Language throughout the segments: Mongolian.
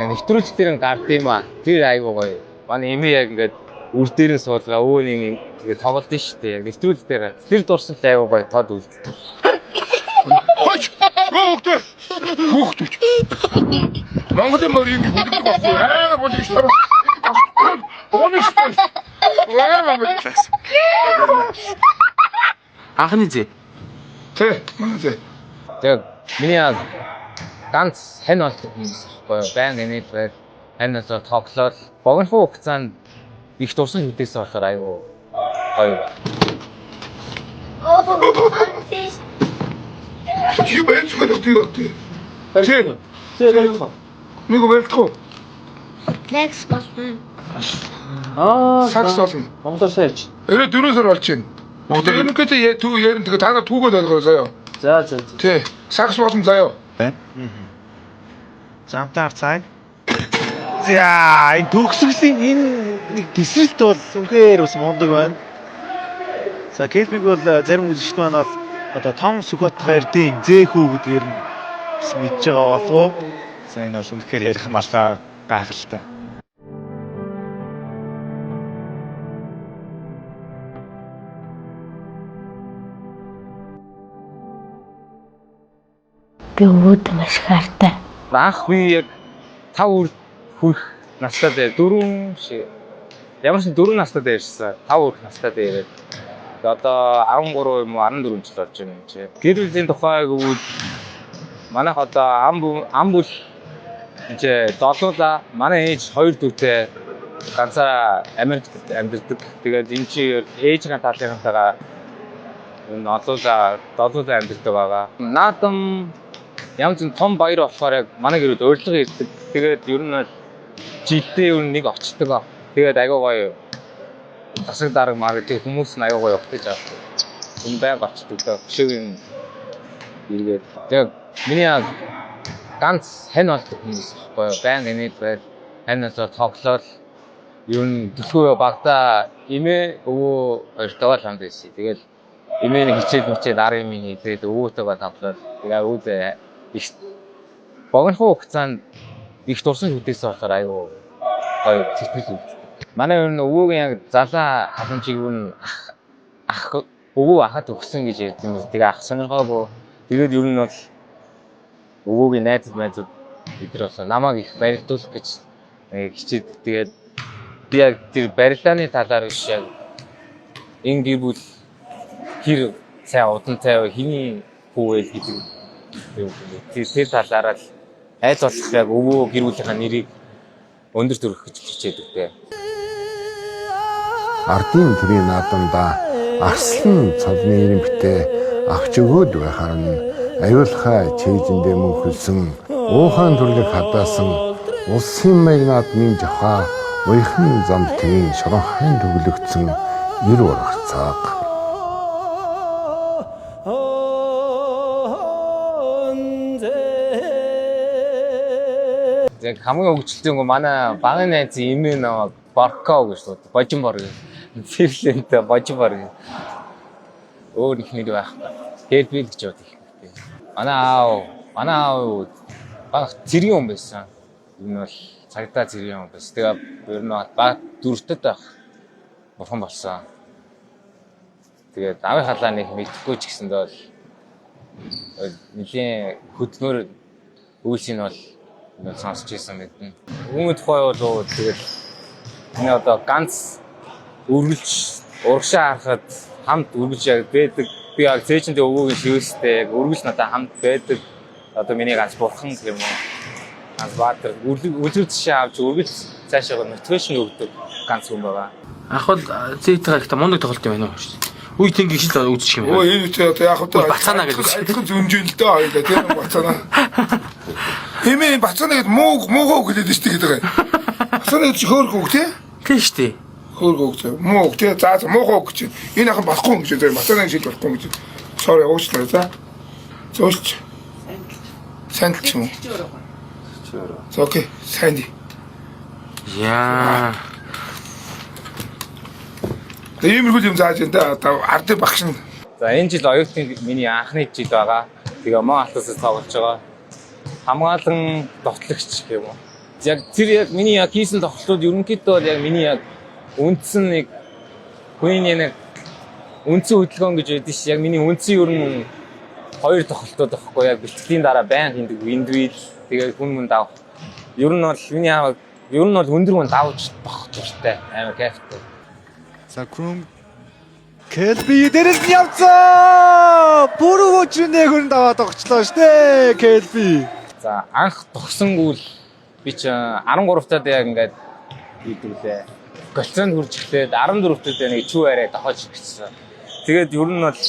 нэвтрүүлэгтэр гард юм аа. Тэр айгуу гоё. Манай эми яг ингээд үр дээрээ суулгаа өө нэг тэгээд тоглолт нь шүү дээ. Яг нэвтрүүлэгтэр тэр дурсан л айгуу гоё тод үз. Хөөхтэй. Монголын морийг бүлдэх болсон. Болчих шүү. Анхны зэ. Тэ, манай зэ. Тэгээд миний ганц хань болдог юм байна. Баян инээд байг хань болоо тоглол. Богино хугацаанд их дурсан хөдөөсөө болохоор айгуу гоё. Чи байж байгаа тий. Тэ. Нэг welcome. Next question. Сакс болно. Монголоор саяж. 4 сар болж байна. Ерөнхийдөө түг ярин тэгээ та нар түүгэл ойлгоо заяа. За. Тий. Сакс болно заяа. Замтаар цай. За, энэ төгсгөлийн энэ тесрэлт бол үнэхээр бас мундаг байна. За, Келбиг бол зарим үзэгчд маань бол одоо том сүхбат баярдын зэхүү гэдгээр нь бас мэдж байгаа болов. За, энэ бол үнэхээр ярих малаа гайхалтай. Би өвөд маш хайртай. Анх би яг 5 хүрэх настай дээр 4 шиг ямар ч 4 настай дээрсэн 5 хүрэх настай дээрээ одоо 13 юм уу 14 жил болж байна юм чи. Гэр бүлийн тухай гэвэл манайх одоо ам бүл энэ долоола манай ээж 2 дүүтэй ганцаараа Америкт амьдардаг. Тэгээд энэ чи ээжийн талынхантайгаа энэ долоола амьдардаг байгаа. Наадам ямар ч том баяр болохоор яг манай гэрүүд урилга ирдэг. Тэгээд ер нь жилдээ ер нь нэг очдог. Тэгээд айгаа гоё засаг дарга маркетинг хүмүүс нь айгаа гоё өгтөж авдаг. Энэ байнга очдог даа. Хөшөөгийн иргээд. Тэгээд миний ганц хань болдог хүмүүс байхгүй. Баян инээд байл хань болоо тоглол ер нь дэлгүүр багтаа эмээ өвөө хоёртойгоо хамт байсан. Тэгээд эмээ нэг хичээл ар юм хийгээд өвөөтэйгээ тоглол. Тэгээд өвөө их богино хугацаанд их дурсан хөдөөсөө болохоор айгүй гоё сэтгэл үү. Манай ер нь өвөөгийн яг залаа халамжийг нь ах өвөө ахад өгсөн гэж ярьд юм. Тэгээ ах сонирхоогүй. Тэгээд ер нь бол өвөөгийн найзууд эдгээр болсон намайг их барилдуулах гэж хичээд тэгээд би яг тэр барилдааны талаар биш яг энэ гэр бүл хэр сайн удантай хэний хүү вэ гэдэг тэр талаараа л аль болох яг өвөө гэр бүлийнхаа нэрийг өндөр төрөх гэж хичээдэг дээ. Ардын төрийн наадамда арслан цолны ирэмбтэй авч өгөөд байхаар нь аюулхай чийжэндээ мөнхөлсөн уухан төрлөг хадаасан улсын маяг наадмын жахаа уяхан замтгийн шоронхайн төглөгдсөн ир урах цаг. Яг хамгийн хөгжилтэй нь манай багын найз эмээ намайг Борко гэж шууд божин бор гэж. Фирлэнтэй божин бор гэж. Өөр их нэр байхгүй. Хэлбэл гэж бод их. Манай аав баг зэрэг юм байсан. Энэ бол цагдаа зэрэг юм байсан. Тэгээ ер нь баг дөрөвдөд байх бурхан болсон. Тэгээд аавын халаа нэг мэдхгүй ч гэсэндээ бол нэлийн хөдөлмөр үйлсийн бол сонсч ирсэн мэднэ. Өмнөд тухай бол тэгэл энэ одоо ганц үргэлж урагшаа харахад хамт үргэлж яг байдаг. Би яг цээжиндээ өвөөгийн шивэстэй яг үргэлж надад хамт байдаг. Одоо миний ганц бурхан гэх юм уу. Ганц баатар үлгэр цаашаа авч үргэлж цаашаа мотивашн өгдөг ганц хүн байгаа. Ах бол зээтэйгээ ихтэй мундаг тоглолт юм байна уу? Үе тэнгийн шил үзчих юм байна. Оо энэ ч яг одоо бацаана гэж хэлсэн. Зөмжөл л дээ хоёлаа тийм бацаана. Хэмээ бацаана гэдэг муугаа хэлээд штий гэдэг. Бацаана гэж хөөрхөн үг тий? Тийм штий. Хөөрхөн үг муу тий за муугаа үг чинь энэ ахын болохгүй юм гэж байна. Бацаана шил болохгүй гэж. Sorry уучлаа за. Зөөлч. Сайн ч юм уу? Окей, сайн ди. Яа. Иймэрхүү юм зааж энэ ард багш нь. За энэ жил оюутны миний анхны жил байгаа. Тэгээ мөн алтаас тоглож байгаа. Хамгаалан довтлогч гэх юм уу. Яг тэр яг миний яг хийсэн тоглолтууд ерөнхийдөө бол яг миний яг үндсэн нэг хүний нэг үндсэн хөдөлгөөн гэж байдаг ш. Яг миний үндсэн ер нь 2 тоглолтууд байхгүй яг бэлтгэлийн дараа байнга хийдэг индивид тэгээд хүн мөн давах. Ер нь бол миний ер нь бол өндөр хүн давж бах тууштай амар кайфтай. За Крум Келби дээрээс нь явцаа. Бүрөө өчрөний хөрөнд аваад огчлоо штэ Келби. За анх тогсонгүүл би ч 13 таад яг ингээд хийдүүлээ. Голцоонд хурж эхлээд 14 таад нэг чүү арай давхаж ирсэн. Тэгээд ер нь бол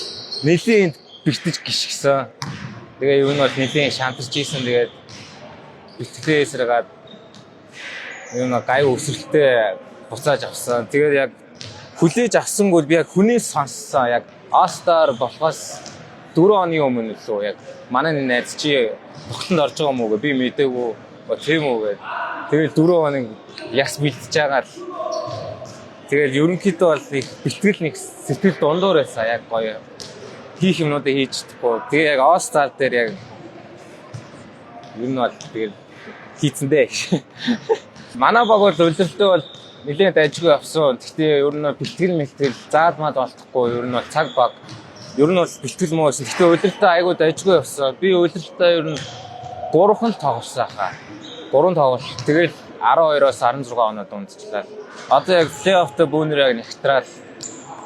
нэлийн бэлтэж гიშгсэн. Тэгээ ер нь бол нэлийн шантарч ийсэн. Тэгээд бэлтгэлээ эсрэгээд ер нь гай өсөлттэй буцааж авсан. Тэгээд яг хүлээж авсангүй би яг хүнээс сонссон. Яг All-Star болохоос 4 оны өмнө лөө яг манай найз чи тогтолцоонд орж байгаа юм уу гэ би мэдээгүй тийм үү гэ. Тэгээд 4 хоног яс бэлтэж байгаа л. Тэгээд ерөнхийдөө бол их бэлтгэл нэг сэтгэл дундуур байсан яг гоё. Хийх юмнуудыг хийж чадахгүй. Тэгээ яг All-Star дээр яг ер нь бол тэгээд хийцэндээ. Манай баг бол удирдлагтай бол нэлээд ажгүй авсан. Гэхдээ ер нь бэлтгэл заалмаад болтохгүй. Ер нь бол цаг баг. Ер нь бол бэлтгэл мөөсөн. Гэхдээ удирдлагтай айгуу дажгүй авсан. Би удирдлагтай ер нь 3хан тоглосон хаа. 3 тоглолт. Тэгэл 12-оос 16 оноо дундчлаа. Одоо яг плей-оффтой бүүнээр яг нэгтраад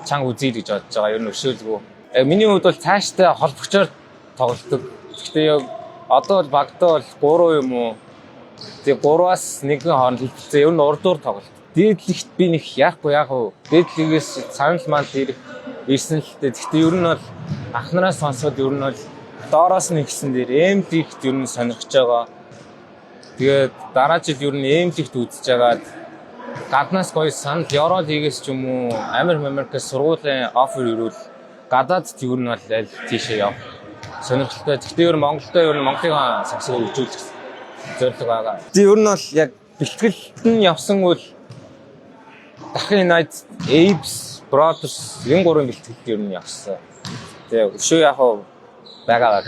чанга үзье гэж бодож байгаа. Ер нь өшөөлгүй. Миний хувьд бол цааштай холбогчоор тоглолдог. Гэхдээ яг одоо бол багтаа бол 3 юм уу. Тэгээ 3-аас 1 хооронд хилцээ. Ер нь урдуур тоглолт. Дээдлэгт би нэг яахгүй яах вэ? Дээдлэгээс санал манд ирсэн л дээ. Гэхдээ ер нь бол анхнараас сонсоод ер нь бол доороос нь ихсэн дээр эмлэгт ер нь сонирхож байгаа. Тэгээд дараа жил ер нь эмлэгт үзэж байгаад гаднаас гоё санал Евро лигээс ч юм уу Америкээс сургуулийн оффер ирвэл гадаадд ер нь бол аль тийшээ яв. Сонирхолтой. Гэхдээ ер нь Монголдөө ер нь Монголын сагсыг хөгжүүлэх зорилго байгаа. Тэгээ ер нь бол яг бэлтгэлт нь явсан үл Дахин United, Apes, Brothers энэ 3 бэлтгэл ер нь явсан. Тэгээ өшөө яг байгаа.